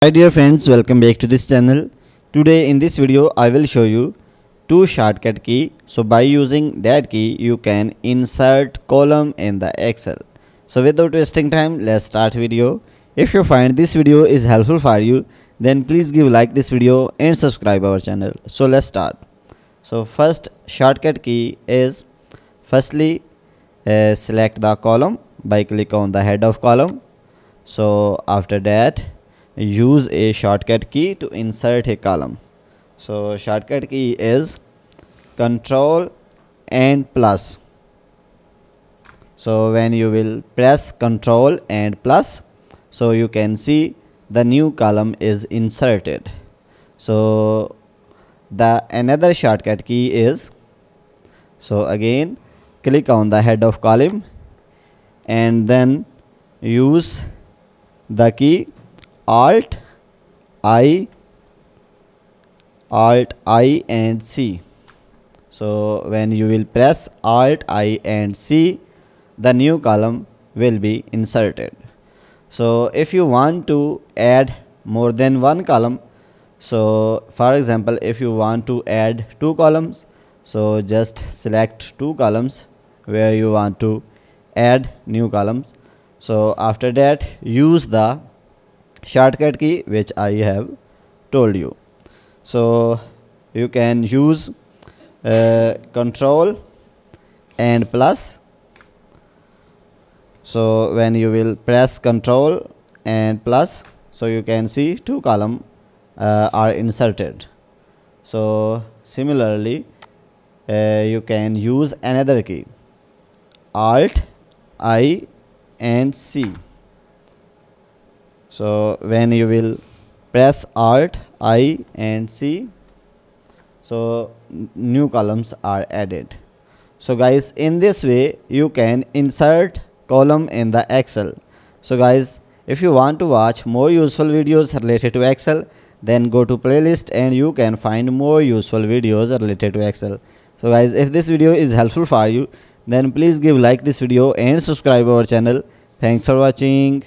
Hi dear friends, welcome back to this channel. Today in this video I will show you two shortcut key. So by using that key you can insert column in the Excel. So without wasting time, let's start video. If you find this video is helpful for you, then please give like this video and subscribe our channel. So let's start. So first shortcut key is firstly select the column by click on the head of column. So after that use a shortcut key to insert a column. So shortcut key is Control and plus. So when you will press Control and plus, so you can see the new column is inserted. So the another shortcut key is, so again click on the head of column and then use the key Alt I and C. So when you will press Alt I and C, the new column will be inserted. So if you want to add more than one column, so for example if you want to add two columns, so just select two columns where you want to add new columns. So after that use the shortcut key which I have told you. So you can use Control and plus. So when you will press Control and plus, so you can see two columns are inserted. So similarly you can use another key Alt I and C. So when you will press Alt I and C, so new columns are added. So guys, in this way you can insert column in the Excel. So guys, if you want to watch more useful videos related to Excel, then go to playlist and you can find more useful videos related to Excel. So guys, if this video is helpful for you, then please give like this video and subscribe our channel. Thanks for watching.